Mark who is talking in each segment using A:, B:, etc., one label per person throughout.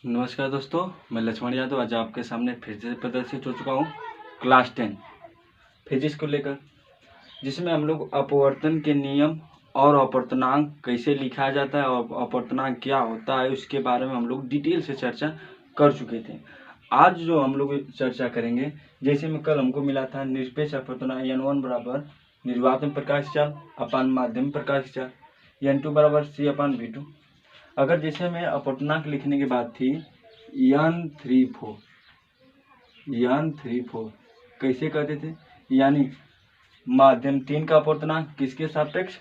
A: नमस्कार दोस्तों, मैं लक्ष्मण यादव आज आपके सामने फिर से प्रदर्शित हो चुका हूँ क्लास 10 फिजिक्स को लेकर, जिसमें हम लोग अपवर्तन के नियम और अपवर्तनांक कैसे लिखा जाता है और अपवर्तनांक क्या होता है उसके बारे में हम लोग डिटेल से चर्चा कर चुके थे। आज जो हम लोग चर्चा करेंगे, जैसे में कल हमको मिला था निरपेक्ष अपवर्तनांक n1 बराबर निर्वात प्रकाश चाल अपान माध्यम प्रकाश चाल, n2 बराबर c/v2। अगर जैसे में अपवर्तनांक लिखने की बात थी n34 कैसे करते थे, यानी माध्यम 3 का अपवर्तनांक किसके सापेक्ष,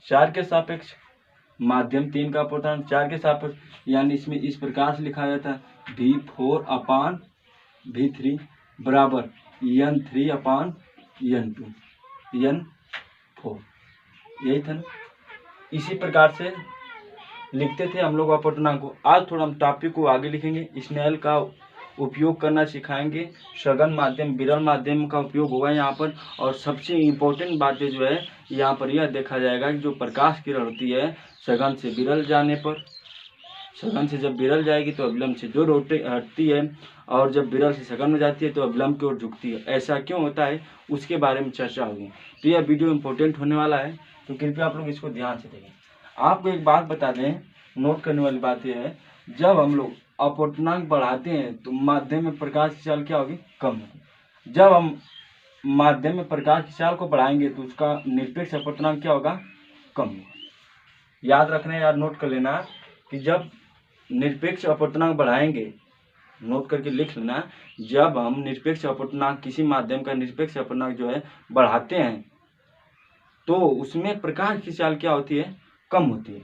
A: 4 के सापेक्ष। माध्यम 3 का अपवर्तनांक 4 के सापेक्ष, यानी इसमें इस प्रकार से लिखा जाता है v4/v3 बराबर n3/n2 n4। यही था ना, इसी प्रकार से लिखते थे हम लोग अपवर्तनांक को। आज थोड़ा हम टॉपिक को आगे लिखेंगे, स्नेल का उपयोग करना सिखाएंगे, सघन माध्यम विरल माध्यम का उपयोग होगा यहाँ पर। और सबसे इम्पोर्टेंट बातें जो है यहाँ पर यह देखा जाएगा कि जो प्रकाश किरण होती है सघन से विरल जाने पर, सघन से जब विरल जाएगी तो अविलंब से दूर हटती है, और जब विरल से सघन में जाती है तो अविलंब की ओर झुकती है। ऐसा क्यों होता है उसके बारे में चर्चा होगी। तो यह वीडियो इम्पोर्टेंट होने वाला है, तो कृपया आप लोग इसको ध्यान से देखें। आपको एक बात बता दें, नोट करने वाली बात यह है, जब हम लोग अपवर्तनांक बढ़ाते हैं तो माध्यम में प्रकाश की चाल क्या होगी, कम होगी। जब हम माध्यम में प्रकाश की चाल को बढ़ाएंगे तो उसका निरपेक्ष अपवर्तनांक क्या होगा, कम होगा। याद रखना यार, नोट कर लेना कि जब निरपेक्ष अपवर्तनांक बढ़ाएंगे, नोट करके लिख लेना, जब हम निरपेक्ष अपवर्तनांक किसी माध्यम का निरपेक्ष अपवर्तनांक जो है बढ़ाते हैं तो उसमें प्रकाश की चाल क्या होती है, कम होती है।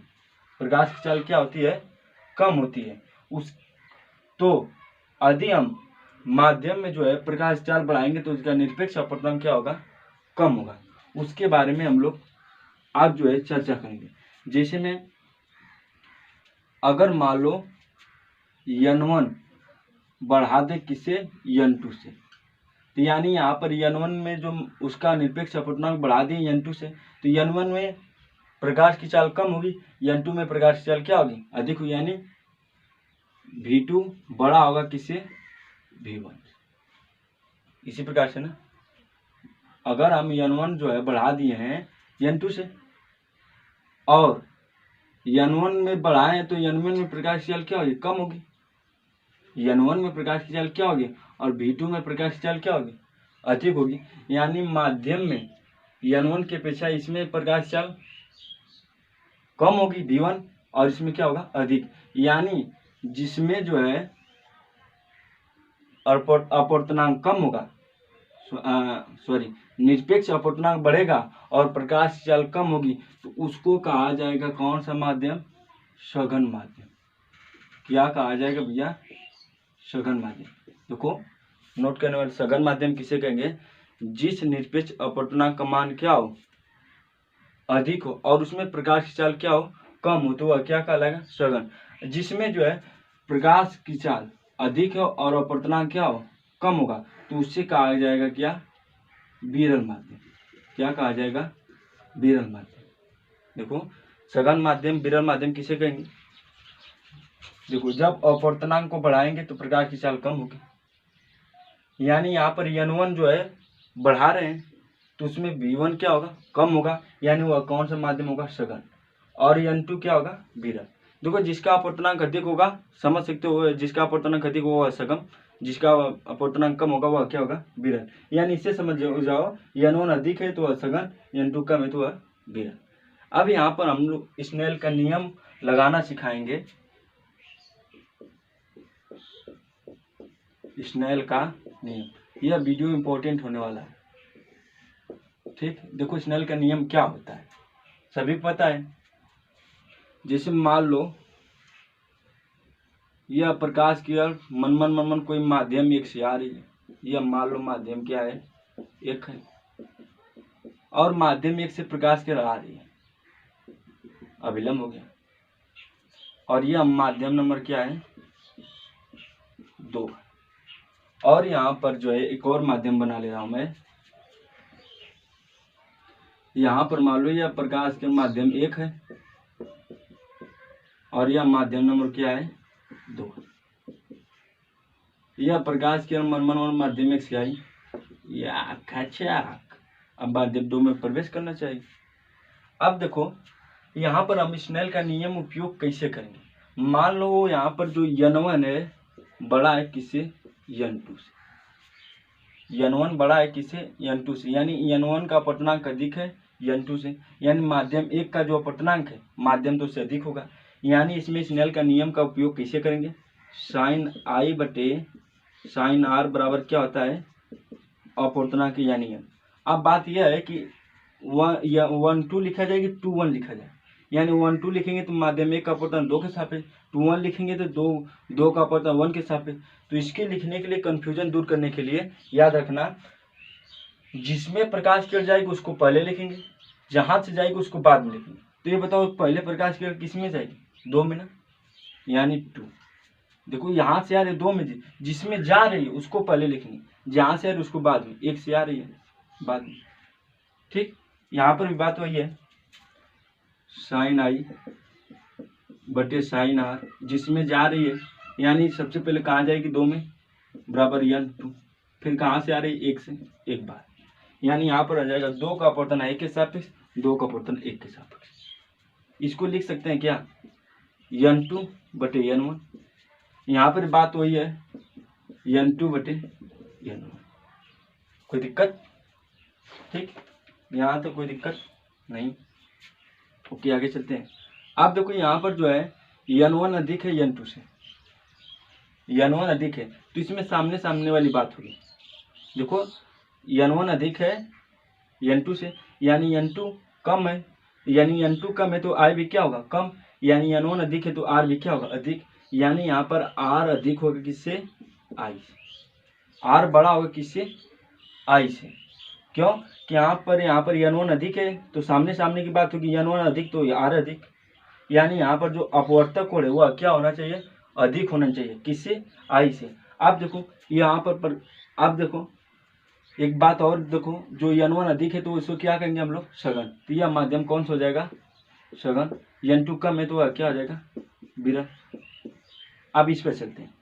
A: प्रकाश की चाल क्या होती है, कम होती है। तो यदि हम माध्यम में जो है प्रकाश चाल बढ़ाएंगे तो उसका निरपेक्ष अपवर्तनांक क्या होगा, कम होगा। उसके बारे में हम लोग आज जो है चर्चा करेंगे। जैसे में अगर मान लो n1 बढ़ा दे किससे, n2 से, तो यानी यहाँ पर n1 में जो उसका निरपेक्ष अपवर्तनांक बढ़ा दिए n2 से, तो n1 में प्रकाश की चाल कम होगी, n2 में प्रकाश की चाल क्या होगी, अधिक होगी, यानी v2 बड़ा होगा किससे, v1। इसी प्रकार से ना, अगर हम n1 जो है बढ़ा दिए हैं n2 से, और n1 में बढ़ाए तो n1 में प्रकाश की चाल क्या होगी, कम होगी। n1 में प्रकाश की चाल क्या होगी और v2 में प्रकाश की चाल क्या होगी, अधिक होगी। यानी माध्यम में n1 की अपेक्षा इसमें प्रकाश की चाल कम होगी v1, और इसमें क्या होगा, अधिक। यानी जिसमें जो है अपवर्तनांक कम होगा, निरपेक्ष अपवर्तनांक बढ़ेगा और प्रकाश की चाल कम होगी, तो उसको कहा जाएगा कौन सा माध्यम, सघन माध्यम। क्या कहा जाएगा भैया, सघन माध्यम। देखो नोट करने वाले, सघन माध्यम किसे कहेंगे, जिस निरपेक्ष अपवर्तनांक का मान क्या हो, अधिक हो, और उसमें प्रकाश की चाल क्या हो, कम हो, तो वह क्या कहलाएगा, सघन। जिसमें जो है प्रकाश की चाल अधिक हो और अपवर्तनांक क्या हो, कम होगा, तो उससे कहा जाएगा क्या, विरल माध्यम। क्या कहा जाएगा, विरल माध्यम। देखो सघन माध्यम विरल माध्यम किसे कहेंगे, देखो जब अपवर्तनांक को बढ़ाएंगे तो प्रकाश की चाल कम होगी, यानी यहाँ पर n1 जो है बढ़ा रहे हैं तो उसमें v1 क्या होगा, कम होगा, यानी वह कौन सा माध्यम होगा, सघन। और n2 क्या होगा, विरल। देखो जिसका अपवर्तनांक अधिक होगा, समझ सकते हो, जिसका अपवर्तनांक अधिक होगा वह सघन, जिसका अपवर्तनांक कम होगा वह क्या होगा, विरल। यानी इससे समझ जाओ, n1 अधिक है तो वह सघन, n2 कम है तो वह विरल। अब यहाँ पर हम लोग स्नेल का नियम लगाना सिखाएंगे, स्नेल का नियम। यह वीडियो इंपॉर्टेंट होने वाला है, ठीक। देखो स्नेल का नियम क्या होता है, सभी को पता है। जैसे मान लो यह प्रकाश की मनमन कोई माध्यम एक से आ रही है, यह मान लो माध्यम क्या है, एक है, और माध्यम एक से प्रकाश की आ रही है, अविलंब हो गया। और यह माध्यम नंबर क्या है, 2। और यहाँ पर जो है एक और माध्यम बना ले रहा हूं मैं, यहाँ पर मान लो यह प्रकाश के माध्यम 1 है और यह माध्यम नंबर क्या है, 2। यह प्रकाश किरण मनमन माध्यमिक से आई या खचाक, अब माध्यम 2 में प्रवेश करना चाहिए। अब देखो यहाँ पर हम स्नेल का नियम उपयोग कैसे करेंगे। मान लो यहाँ पर जो n1 है बड़ा है किससे, n2 से। n1 बड़ा है किससे, n2 से, यानी n1 का अपवर्तनांक अधिक है n2 से, यानी माध्यम 1 का जो अपवर्तनांक है माध्यम 2 से अधिक होगा। यानी इसमें स्नेल का नियम का उपयोग कैसे करेंगे, साइन आई बटे साइन आर बराबर क्या होता है, अपवर्तनांक यानी n। अब बात यह है कि 1 2 लिखा जाए कि 2 1 लिखा जाए, यानी 1 2 लिखेंगे तो माध्यम 1 का अपवर्तन 2 के सापेक्ष, 2 1 लिखेंगे तो 2 का अपवर्तन 1 के सापेक्ष। तो इसके लिखने के लिए कंफ्यूजन दूर करने के लिए याद रखना, जिसमें प्रकाश किरण जाएगी उसको पहले लिखेंगे, जहां से जाएगी उसको बाद में लिखेंगे। तो ये बताओ पहले प्रकाश किरण किस में जाएगी, 2 में ना, यानी 2। देखो यहाँ से आ रही है 2 में, जिसमें जा रही है उसको पहले लिखेंगे, जहां से आ रही है उसको बाद में, 1 से आ रही है बाद में। ठीक, यहाँ पर भी बात वही है, साइन आई बटे साइन आर, जिसमें जा रही है यानी सबसे पहले कहाँ जाएगी 2 में बराबर n2, फिर कहाँ से आ रही है 1 से, एक बार, यानी यहाँ पर आ जाएगा 2 का अपवर्तन 1 के सापेक्ष, 2 का अपवर्तन 1 के सापेक्ष। इसको लिख सकते हैं क्या, n2 बटे n1। यहाँ पर बात वही है n2 बटे n1। कोई दिक्कत, ठीक, यहाँ तो कोई दिक्कत नहीं। ओके आगे चलते हैं। आप देखो यहाँ पर जो है n1 अधिक है n2 से, n1 अधिक है तो इसमें सामने सामने वाली बात होगी। देखो n1 अधिक है n2 से, यानी n2 कम है, यानी n2 कम है तो r भी क्या होगा, कम, यानी n1 अधिक है तो r भी क्या होगा, अधिक, यानी यहाँ पर r अधिक होगा किससे, i से, r बड़ा होगा किससे, i से। क्यों कि यहाँ पर n1 अधिक है तो सामने सामने की बात होगी, n1 अधिक तो r अधिक, यानी यहाँ पर जो अपवर्तक कोण है वह क्या होना चाहिए, अधिक होना चाहिए, किससे, i से। आप देखो यहाँ पर आप देखो एक बात और देखो, जो n1 अधिक है तो इसको क्या करेंगे हम लोग, सघन, तो यह माध्यम कौन सा हो जाएगा, सघन। n2 कम है तो वह क्या हो जाएगा, विरल। अब इस पर चलते हैं,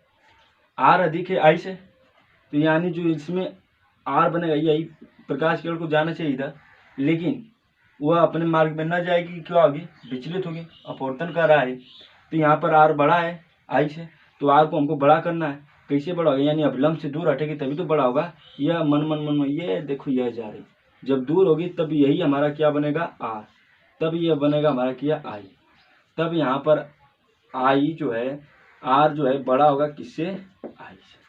A: r अधिक है i से, तो यानी जो इसमें r बनेगा यही प्रकाश किरण को जाना चाहिए था, लेकिन वह अपने मार्ग में न जाएगी, क्या होगी, विचलित होगी, अपवर्तन कर रहा है। तो यहाँ पर r बड़ा है i से, तो r को हमको बड़ा करना है, कैसे बड़ा होगा, यानी अभिलंब से दूर हटेगी तभी तो बड़ा होगा। यह मन ये देखो यह जा रही, जब दूर होगी तब यही हमारा क्या बनेगा, r, तब यह बनेगा हमारा क्या, i, तब यहाँ पर i जो है, r जो है बड़ा होगा किससे, i से,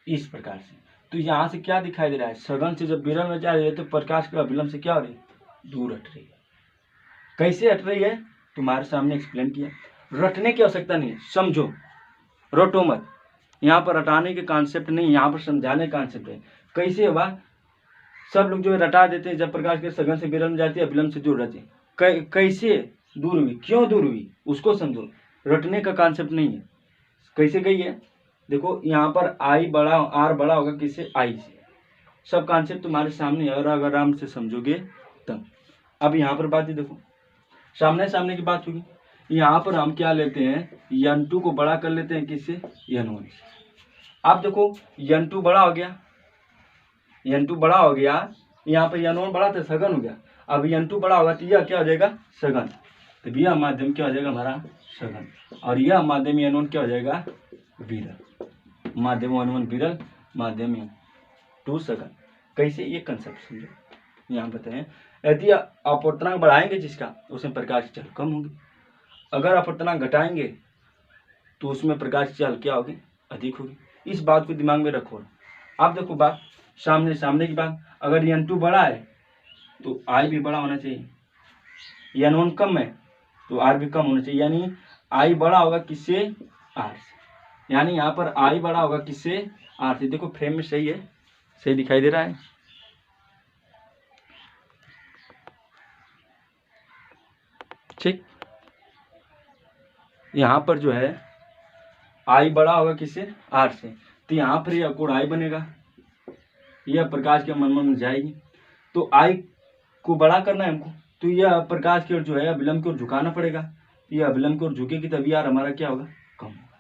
A: इस प्रकार से। तो यहाँ से क्या दिखाई दे रहा है, सघन से जब विरल में जा रही है तो प्रकाश का अभिलंब से क्या हो रही है, दूर हट रही है। कैसे हट रही है तुम्हारे सामने एक्सप्लेन किया, रटने की आवश्यकता नहीं है, समझो, रटो मत, यहाँ पर रटाने के कॉन्सेप्ट नहीं, यहाँ पर समझाने का कॉन्सेप्ट है। कैसे हुआ, सब लोग जो है रटा देते हैं, जब प्रकाश के सघन से विरल में जाती है अभिलंब से दूर रहती है, कैसे दूर हुई, क्यों दूर हुई, उसको समझो, रटने का कॉन्सेप्ट नहीं है। कैसे गई है, देखो यहाँ पर आई बड़ा, आर बड़ा होगा किससे, आई से, सब कॉन्सेप्ट तुम्हारे सामने है, और अगर आराम से समझोगे तब। अब यहाँ पर बात है, देखो सामने सामने की बात होगी, यहाँ पर हम क्या लेते हैं, n2 को बड़ा कर लेते हैं किससे, n1 से। आप देखो n2 बड़ा हो गया, n2 बड़ा हो गया, यहाँ पर n1 बड़ा था, सघन हो गया, अब n2 बड़ा होगा तो यह क्या हो जाएगा, सघन, तो यह माध्यम क्या हो जाएगा हमारा, सघन, और यह माध्यम n1 क्या हो जाएगा, विरल, माध्यम n1 विरल, माध्यम n2 सघन। कैसे, ये कंसेप्ट समझो। यहाँ बताएं, यदि अपवर्तनांक बढ़ाएंगे जिसका, उसमें प्रकाश की चाल कम होगी, अगर अपवर्तनांक घटाएंगे तो उसमें प्रकाश की चाल क्या होगी, अधिक होगी। इस बात को दिमाग में रखो। आप देखो बात सामने सामने की बात, अगर n2 बड़ा है तो i भी बड़ा होना चाहिए, n1 कम है तो r भी कम होना चाहिए, यानी i बड़ा होगा किससे, r से, यानी यहाँ पर i बड़ा होगा किससे, r से। देखो फ्रेम में सही है, सही दिखाई दे रहा है, ठीक। यहाँ पर जो है आई बड़ा होगा किससे, r से, तो यहाँ पर यह कोण I बनेगा, यह प्रकाश के मनमन में जाएगी, तो I को बड़ा करना है हमको, तो यह प्रकाश की ओर जो है अभिलंब की ओर झुकाना पड़ेगा, यह अभिलंब की ओर झुकेगी तभी यार हमारा क्या होगा, कम होगा।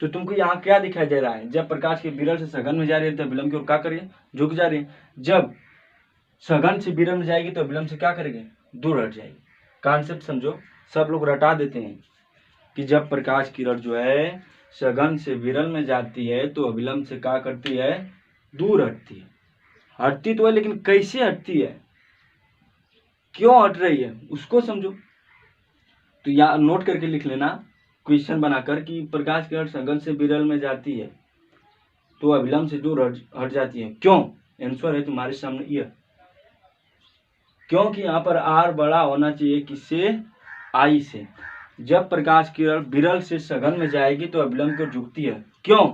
A: तो तुमको यहाँ क्या दिखाई दे रहा है, जब प्रकाश की विरल से सघन में जा रही है तो विलंब की ओर क्या करिए, झुक जा रही है। जब सघन से विरल में जाएगी तो विलंब से क्या करेंगे, दूर हट जाएगी। कॉन्सेप्ट समझो, सब लोग रटा देते हैं कि जब प्रकाश किरण जो है सघन से विरल में जाती है तो अविलंब से क्या करती है, दूर हटती है। हटती तो है लेकिन कैसे हटती है, क्यों हट रही है उसको समझो। तो या नोट करके लिख लेना क्वेश्चन बनाकर कि प्रकाश किरण सघन से विरल में जाती है तो अविलंब से दूर हट जाती है, क्यों। आंसर है तुम्हारे सामने यह, क्योंकि यहाँ पर आर बड़ा होना चाहिए किससे, आई से। जब प्रकाश किरण विरल से सघन में जाएगी तो अविलंब की ओर झुकती है, क्यों,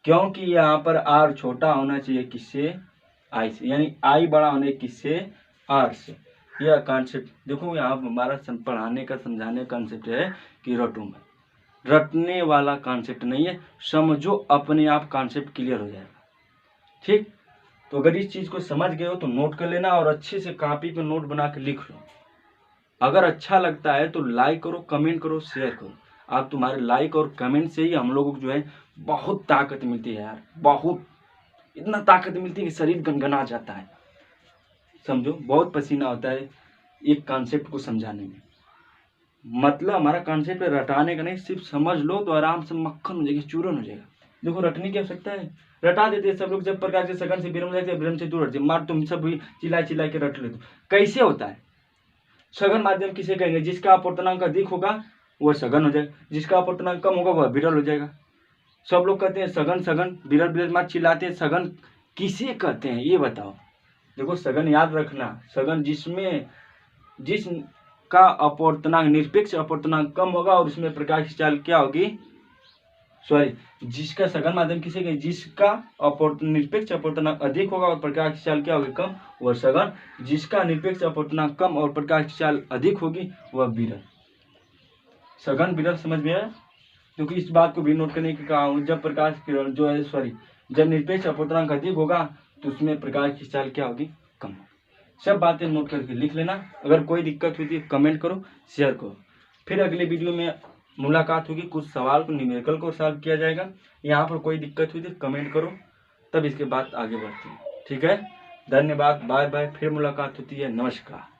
A: क्योंकि यहाँ पर आर छोटा होना चाहिए किससे, आई से, यानी आई बड़ा होने किससे, आर से। यह कॉन्सेप्ट देखो, यहाँ हमारा पढ़ाने का समझाने का कॉन्सेप्ट है कि रटो में, रटने वाला कॉन्सेप्ट नहीं है, समझो अपने आप कॉन्सेप्ट क्लियर हो जाएगा। ठीक, तो अगर इस चीज को समझ गए हो तो नोट कर लेना और अच्छे से कॉपी पे नोट बना के लिख लो। अगर अच्छा लगता है तो लाइक करो, कमेंट करो, शेयर करो। आप तुम्हारे लाइक और कमेंट से ही हम लोगों को जो है बहुत ताकत मिलती है यार, बहुत, इतना ताकत मिलती है कि शरीर गनगना जाता है। समझो, बहुत पसीना होता है एक कॉन्सेप्ट को समझाने में। मतलब हमारा कॉन्सेप्ट रटाने का नहीं, सिर्फ समझ लो तो आराम से मक्खन हो जाएगा, चूरन हो जाएगा। देखो रटने की आवश्यकता है, रटा देते हैं सब लोग। जब प्रकाश से सघन से विरल में जाते हैं, विरल से दूर हटते हैं। मार तुम सब भी चिल्ला चिल्ला के रट लेते। कैसे होता है, सघन माध्यम किसे कहेंगे, जिसका अपवर्तनांक अधिक होगा वह सघन हो जाएगा, जिसका अपवर्तनांक कम होगा वह विरल हो जाएगा। सब लोग कहते हैं सघन सघन, विरल विरल मार चिल्लाते हैं, सघन किसे कहते हैं ये बताओ। देखो सघन याद रखना, सघन जिसका अपवर्तनांक, निरपेक्ष अपवर्तनांक कम होगा और उसमें प्रकाश की चाल क्या होगी, जिसका सघन माध्यम किसे कहेंगे, जिसका निरपेक्ष अपवर्तनांक अधिक होगा और प्रकाश की चाल क्या होगी, कम, वह सघन। जिसका निरपेक्ष अपवर्तनांक कम और प्रकाश की चाल अधिक होगी वह विरल। सघन विरल समझ में आया। क्योंकि इस बात को भी नोट करने की कहा हूँ, जब प्रकाश किरण जो है जब निरपेक्ष अपवर्तनांक अधिक होगा तो उसमें प्रकाश की चाल क्या होगी, कम। सब बातें नोट करके लिख लेना। अगर कोई दिक्कत हुई थी कमेंट करो, शेयर करो। फिर अगले वीडियो में मुलाकात होगी, कुछ सवाल को न्यूमेरिकल को सॉल्व किया जाएगा। यहाँ पर कोई दिक्कत हुई थी कमेंट करो, तब इसके बाद आगे बढ़ती है। ठीक है, धन्यवाद, बाय बाय, फिर मुलाकात होती है, नमस्कार।